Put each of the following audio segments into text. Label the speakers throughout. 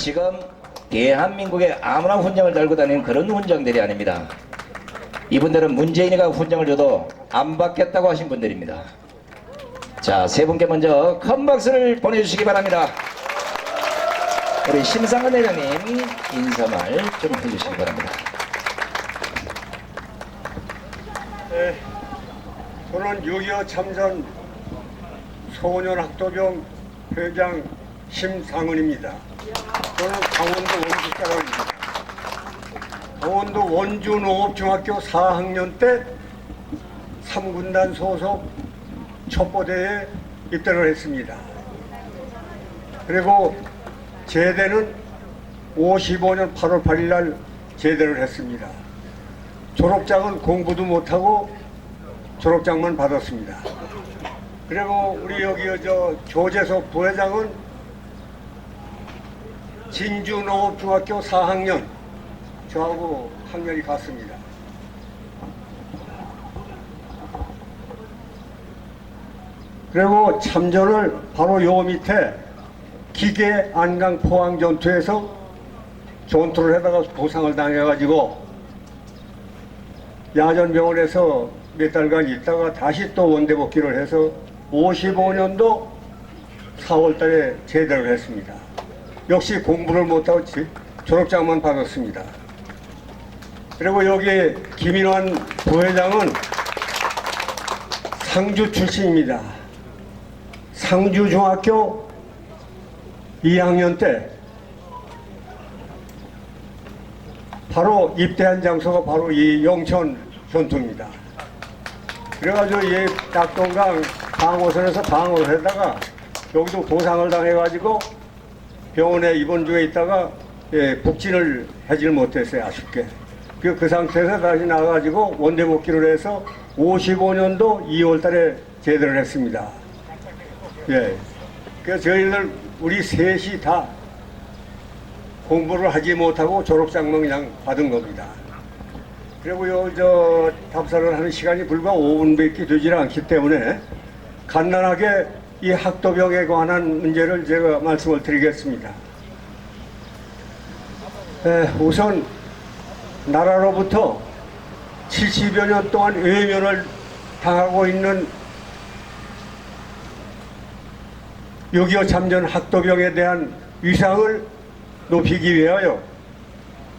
Speaker 1: 지금 대한민국에 아무나 훈장을 달고 다니는 그런 훈장들이 아닙니다. 이분들은 문재인이가 훈장을 줘도 안 받겠다고 하신 분들입니다. 자, 세 분께 먼저 큰 박수를 보내주시기 바랍니다. 우리 심상근 회장님 인사말 좀 해주시기 바랍니다.
Speaker 2: 네, 저는 6.25 참전 소년학도병 회장 심상은입니다. 저는 강원도 원주 사람입니다. 강원도 원주 농업중학교 4학년 때 3군단 소속 첩보대에 입대를 했습니다. 그리고 제대는 55년 8월 8일 날 제대를 했습니다. 졸업장은 공부도 못하고 졸업장만 받았습니다. 그리고 우리 여기 조재석 부회장은 진주농업중학교 4학년 저하고 학년이 같습니다. 그리고 참전을 바로 요 밑에 기계 안강 포항 전투에서 전투를 하다가 부상을 당해가지고 야전병원에서 몇 달간 있다가 다시 또 원대 복귀를 해서 55년도 4월 달에 제대를 했습니다. 역시 공부를 못하고 졸업장만 받았습니다. 그리고 여기 김인환 부회장은 상주 출신입니다. 상주중학교 2학년 때 바로 입대한 장소가 바로 이 영천 전투입니다. 그래가지고 이 낙동강 방어선에서 방어를 하다가 여기도 보상을 당해가지고 병원에 입원 중에 있다가 북진을 하지를 못했어요. 아쉽게. 그 상태에서 다시 나가가지고 원대 복귀를 해서 55년도 2월 달에 제대를 했습니다. 예. 그래서 저희들 우리 셋이 다 공부를 하지 못하고 졸업장만 그냥 받은 겁니다. 그리고 답사를 하는 시간이 불과 5분밖에 되지 않기 때문에 간단하게 이 학도병에 관한 문제를 제가 말씀을 드리겠습니다. 우선 나라로부터 70여 년 동안 외면을 당하고 있는 6.25 참전 학도병에 대한 위상을 높이기 위하여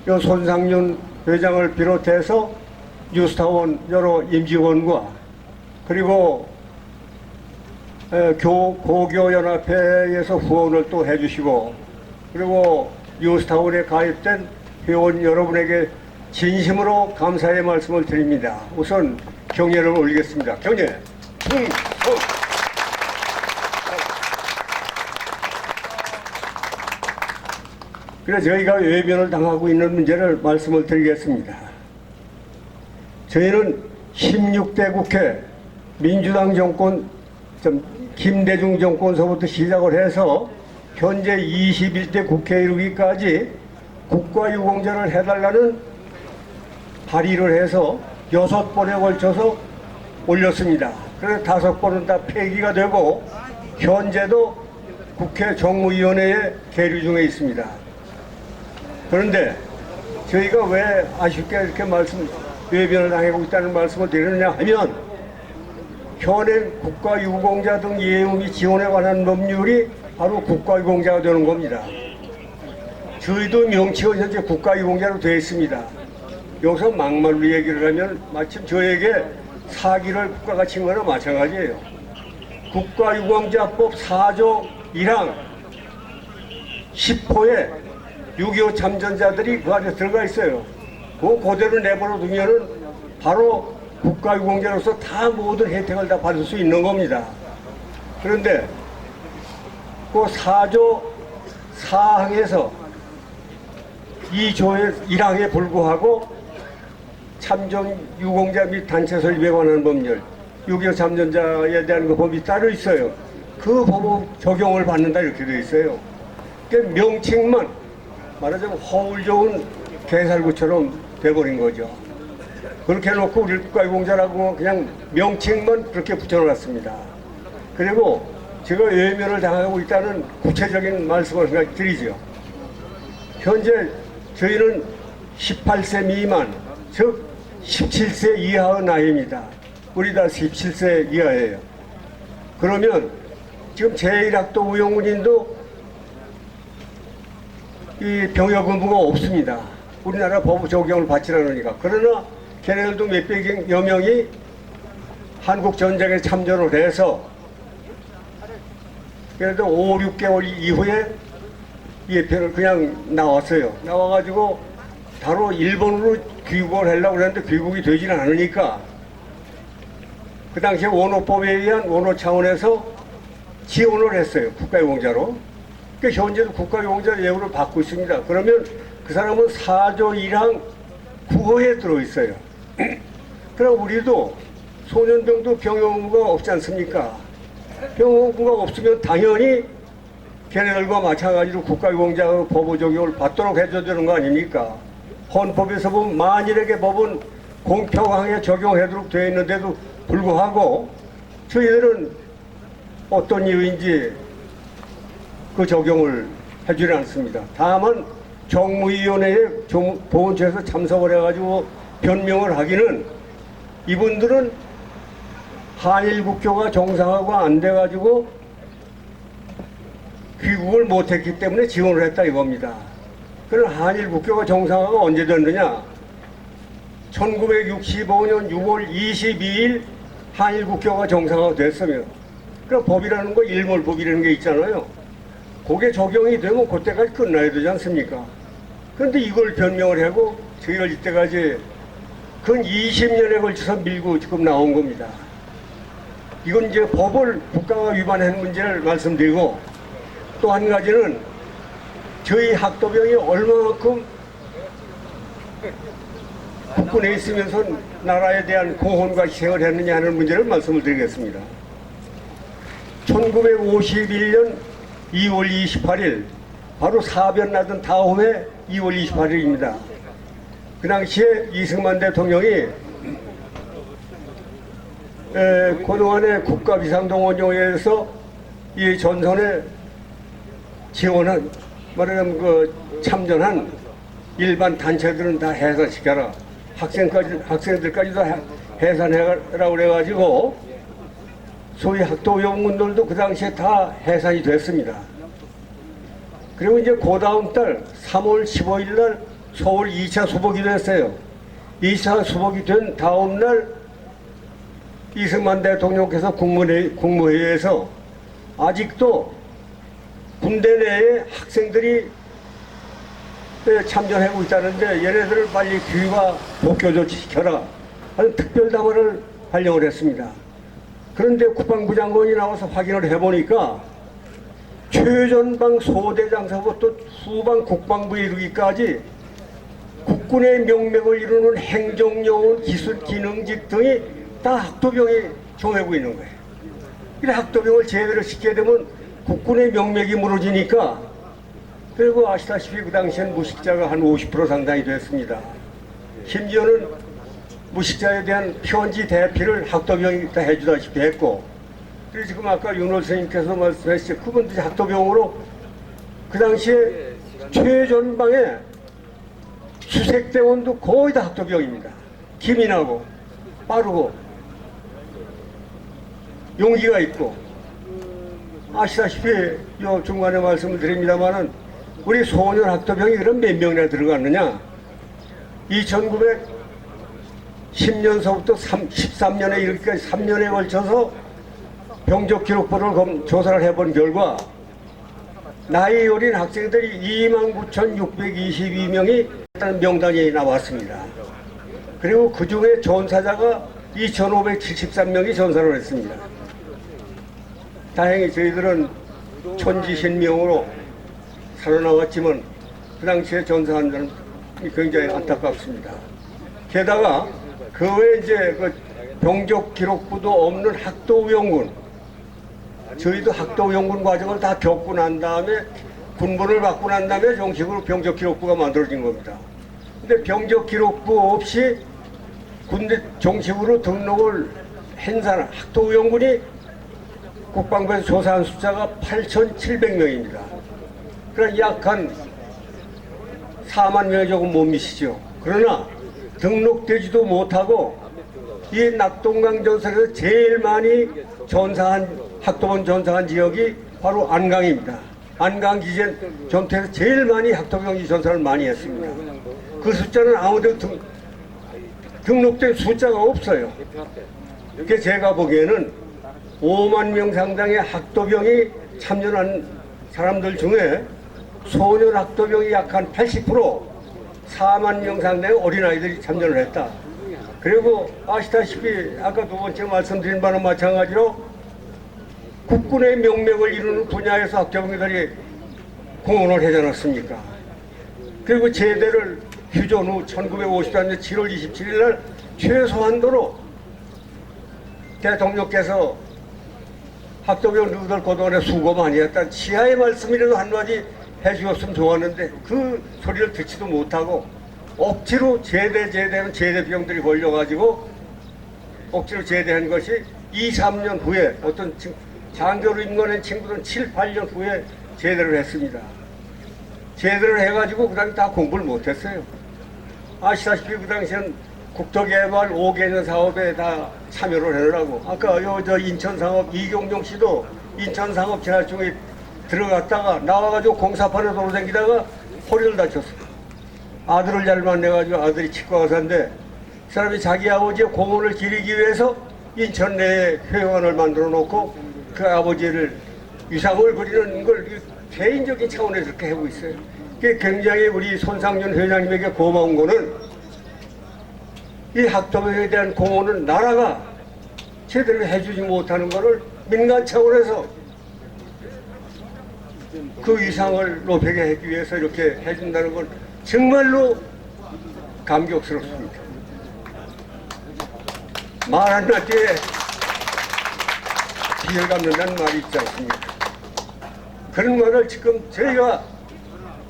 Speaker 2: 손상윤 회장을 비롯해서 뉴스타운 여러 임직원과 그리고 고교연합회에서 후원을 또 해주시고 그리고 뉴스타운에 가입된 회원 여러분에게 진심으로 감사의 말씀을 드립니다. 우선 경례를 올리겠습니다. 경례. 그래서 저희가 외면을 당하고 있는 문제를 말씀을 드리겠습니다. 저희는 16대 국회 민주당 정권, 김대중 정권서부터 시작을 해서 현재 21대 국회에 이르기까지 국가유공자를 해달라는 발의를 해서 6번에 걸쳐서 올렸습니다. 그래서 5번은 다 폐기가 되고 현재도 국회 정무위원회에 계류 중에 있습니다. 그런데 저희가 왜 아쉽게 이렇게 외변을 당하고 있다는 말씀을 드리느냐 하면 현행 국가유공자 등 예우미 지원에 관한 법률이 바로 국가유공자가 되는 겁니다. 저희도 명칭은 현재 국가유공자로 되어 있습니다. 여기서 막말로 얘기를 하면 마침 저에게 사기를 국가가 친 거나 마찬가지예요. 국가유공자법 4조 1항 10호에 6.25 참전자들이 그 안에 들어가 있어요. 그대로 내버려 두면은 바로 국가유공자로서 다 모든 혜택을 다 받을 수 있는 겁니다. 그런데 그 4조 4항에서 2조의 1항에 불구하고 참전 유공자 및 단체 설립에 관한 법률 6.25 참전자에 대한 그 법이 따로 있어요. 그 법을 적용을 받는다 이렇게 되어 있어요. 그러니까 명칭만 말하자면 허울 좋은 개살구처럼 돼버린 거죠. 그렇게 해놓고 우리 국가유공자라고 그냥 명칭만 그렇게 붙여놨습니다. 그리고 제가 외면을 당하고 있다는 구체적인 말씀을 드리죠. 현재 저희는 18세 미만, 즉 17세 이하의 나이입니다. 우리 다 17세 이하예요. 그러면 지금 제1학도 우영군인도 이 병역 의무가 없습니다. 우리나라 법 적용을 받지 않으니까. 그러나 걔네들도 몇백여 명이 한국 전쟁에 참전을 해서 그래도 5, 6개월 이후에 예편을 그냥 나왔어요. 나와가지고 바로 일본으로 귀국을 하려고 했는데 귀국이 되지는 않으니까 그 당시에 원호법에 의한 원호 차원에서 지원을 했어요. 국가유공자로. 그러니까 현재도 국가유공자 예우를 받고 있습니다. 그러면 그 사람은 4조 1항 9호에 들어있어요. 그럼 우리도 소년병도 병역의무가 없지 않습니까? 병역의무가 없으면 당연히 걔네들과 마찬가지로 국가유공자의 법의 적용을 받도록 해줘야 되는 거 아닙니까? 헌법에서 보면 만일에게 법은 공평하게 적용하도록 되어 있는데도 불구하고 저희들은 어떤 이유인지 그 적용을 해주지 않습니다. 다만 정무위원회에 보훈처에서 참석을 해가지고 변명을 하기는 이분들은 한일 국교가 정상화가 안 돼가지고 귀국을 못했기 때문에 지원을 했다 이겁니다. 그럼 한일 국교가 정상화가 언제 됐느냐? 1965년 6월 22일 한일 국교가 정상화가 됐으면 그럼 법이라는 거 일몰법이라는 게 있잖아요. 그게 적용이 되면 그때까지 끝나야 되지 않습니까? 그런데 이걸 변명을 하고 저희를 이때까지 근 20년에 걸쳐서 밀고 지금 나온 겁니다. 이건 이제 법을 국가가 위반한 문제를 말씀드리고 또 한 가지는 저희 학도병이 얼마만큼 국군에 있으면서 나라에 대한 공헌과 희생을 했느냐 하는 문제를 말씀을 드리겠습니다. 1951년 2월 28일 바로 사변 나던 다음에 2월 28일입니다. 그 당시에 이승만 대통령이 그동안에 국가비상동원령에서 이 전선에 지원한 말하자면 그 참전한 일반 단체들은 다 해산시켜라. 학생들까지도 해산해라고 그래가지고 소위 학도용군들도 그 당시에 다 해산이 됐습니다. 그리고 이제 그 다음 달 3월 15일 날 서울 2차 수복이 됐어요. 2차 수복이 된 다음 날 이승만 대통령께서 국무회의에서 아직도 군대 내에 학생들이 참전하고 있다는데 얘네들을 빨리 귀화 복교 조치시켜라 하는 특별담화를 발령을 했습니다. 그런데 국방부 장관이 나와서 확인을 해보니까 최전방 소대장서부터 후방 국방부에 이르기까지 국군의 명맥을 이루는 행정요원, 기술, 기능직 등이 다 학도병이 정하고 있는 거예요. 그래 학도병을 제대로 시켜야 되면 국군의 명맥이 무너지니까 그리고 아시다시피 그 당시엔 무식자가 한 50% 상당이 됐습니다. 심지어는 무식자에 대한 편지 대피를 학도병이 다 해주다시피 했고 그리고 지금 아까 윤호 선생님께서 말씀하셨죠. 그분들이 학도병으로 그 당시에 최전방에 수색대원도 거의 다 학도병입니다. 기민하고 빠르고 용기가 있고 아시다시피 요 중간에 말씀을 드립니다만은 우리 소년 학도병이 그럼 몇 명이나 들어갔느냐? 2010년서부터 13년에 이렇게까지 3년에 걸쳐서 병적 기록부를 조사를 해본 결과 나이 어린 학생들이 29,622명이 일단 명단이 나왔습니다. 그리고 그 중에 전사자가 2,573명이 전사를 했습니다. 다행히 저희들은 천지신명으로 살아나왔지만 그 당시에 전사한 자는 굉장히 안타깝습니다. 게다가 그 외에 이제 그 병적 기록부도 없는 학도우영군, 저희도 학도우영군 과정을 다 겪고 난 다음에 군번을 받고 난 다음에 정식으로 병적 기록부가 만들어진 겁니다. 근데 병적 기록부 없이 군대 정식으로 등록을 한 사람, 학도우영군이 국방부에서 조사한 숫자가 8,700명입니다. 그러니까 약 한 4만 명이 조금 못 미치죠. 그러나 등록되지도 못하고 이 낙동강 전선에서 제일 많이 학도병 전사한 지역이 바로 안강입니다. 안강 기전 전투에서 제일 많이 학도병 전사를 많이 했습니다. 그 숫자는 아무도 등록된 숫자가 없어요. 그게 제가 보기에는 5만 명 상당의 학도병이 참전한 사람들 중에 소년 학도병이 약 한 80%, 4만 명 상당의 어린아이들이 참전을 했다. 그리고 아시다시피 아까 두 번째 말씀드린 바와 마찬가지로 국군의 명맥을 이루는 분야에서 학도병들이 공헌을 하지 않았습니까? 그리고 제대를 휴전 후 1954년 7월 27일 날 최소한도로 대통령께서 학도병 누구들 그동안에 수고 많이 했다. 지하의 말씀이라도 한마디 해주었으면 좋았는데 그 소리를 듣지도 못하고 억지로 제대는 제대병들이 걸려가지고 억지로 제대한 것이 2, 3년 후에 어떤 장교로 임관한 친구들은 7, 8년 후에 제대를 했습니다. 제대를 해가지고 그 당시 다 공부를 못했어요. 아시다시피 그 당시엔 국토개발 5개년 사업에 다 참여를 하느라고 아까 저 인천상업 이경용 씨도 인천상업 재활중에 들어갔다가 나와가지고 공사판에 돌아다니다가 허리를 다쳤어요. 아들을 잘 만나가지고 아들이 치과 의사인데 그 사람이 자기 아버지의 공헌을 기리기 위해서 인천 내에 회관을 만들어 놓고 그 아버지를 위상을 그리는 걸 개인적인 차원에서 그렇게 하고 있어요. 그게 굉장히 우리 손상윤 회장님에게 고마운 거는 이 학도병에 대한 공헌은 나라가 제대로 해주지 못하는 것을 민간 차원에서 그 위상을 높이게 하기 위해서 이렇게 해준다는 건 정말로 감격스럽습니다. 말 한마디에 비를 갚는다는 말이 있지 않습니까? 그런 말을 지금 저희가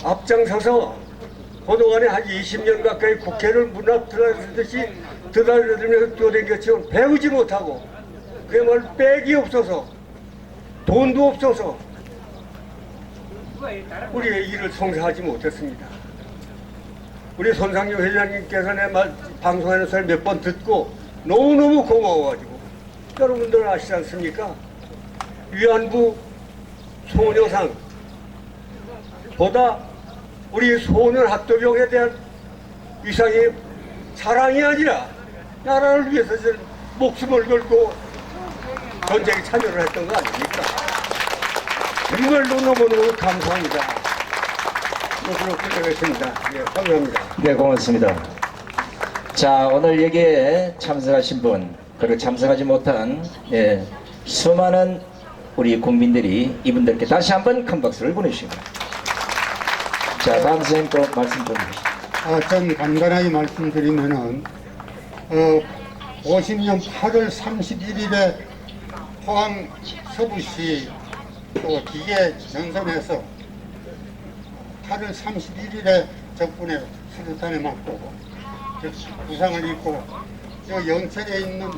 Speaker 2: 앞장서서 그동안에 한 20년 가까이 국회를 무너뜨리듯이 드다르면서 뛰어다녔지만 배우지 못하고 그야말로 백이 없어서 돈도 없어서 우리의 일을 성사하지 못했습니다. 우리 손상용 회장님께서 내 말 방송하는 소리 몇 번 듣고 너무너무 고마워가지고 여러분들 아시지 않습니까? 위안부 소녀상 보다 우리 소년 학도병에 대한 위상이 자랑이 아니라 나라를 위해서 목숨을 걸고 전쟁에 참여를 했던 거 아닙니까? 정말로 너무너무 감사합니다. 그렇게 끝내겠습니다. 네, 감사합니다.
Speaker 1: 네, 고맙습니다. 자, 오늘 여기에 참석하신 분, 그리고 참석하지 못한 수많은 우리 국민들이 이분들께 다시 한번 큰 박수를 보내주십니다. 자, 다음 선생님 또 말씀 좀 해주시죠.
Speaker 3: 좀 간단하게 말씀드리면은 50년 8월 31일에 포항 서부시 또 기계 전선에서 8월 31일에 적군의 수류탄에 맞고 부상을 입고 영천에 있는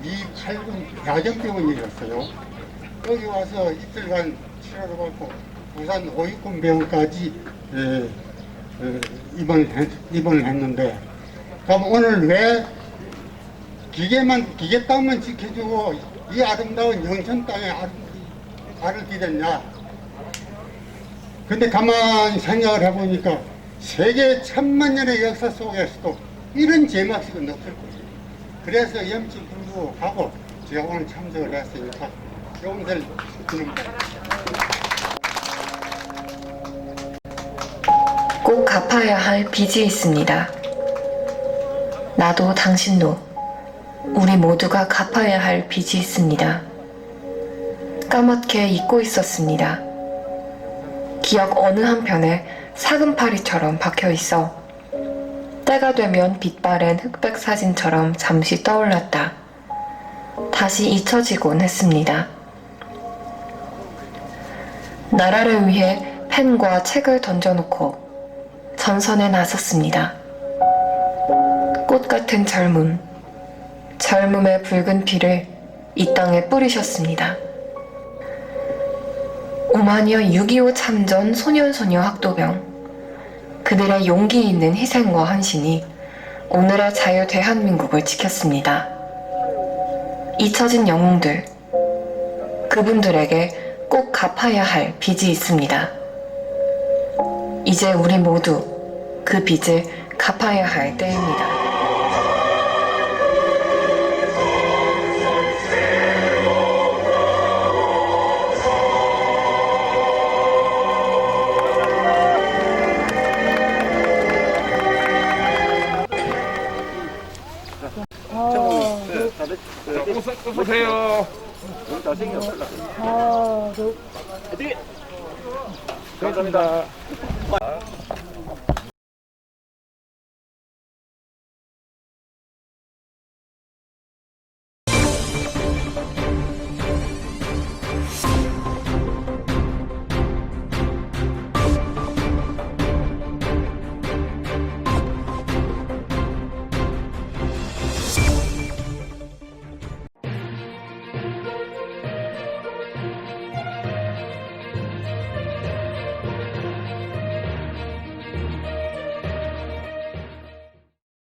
Speaker 3: 미 8군 야전병원이었어요. 여기 와서 이틀간 치료를 받고 부산 5위군 병원까지 입원을 했는데, 그럼 오늘 왜 기계 땅만 지켜주고 이 아름다운 영천 땅에 알을 기댔냐? 근데 가만히 생각을 해보니까 세계 1000만 년의 역사 속에서도 이런 제막식은 없을 거예요. 그래서 염치불구하고 제가 오늘 참석을 했으니까 여러분들 드립니다.
Speaker 4: 꼭 갚아야 할 빚이 있습니다. 나도 당신도 우리 모두가 갚아야 할 빚이 있습니다. 까맣게 잊고 있었습니다. 기억 어느 한편에 사금파리처럼 박혀있어 때가 되면 빛바랜 흑백 사진처럼 잠시 떠올랐다. 다시 잊혀지곤 했습니다. 나라를 위해 펜과 책을 던져놓고 전선에 나섰습니다. 꽃 같은 젊음의 붉은 피를 이 땅에 뿌리셨습니다. 오마니어 6.25 참전 소년소녀 학도병, 그들의 용기 있는 희생과 헌신이 오늘의 자유 대한민국을 지켰습니다. 잊혀진 영웅들, 그분들에게 꼭 갚아야 할 빚이 있습니다. 이제 우리 모두 그 빚을 갚아야 할 때입니다.
Speaker 5: 보세요. 감사합니다.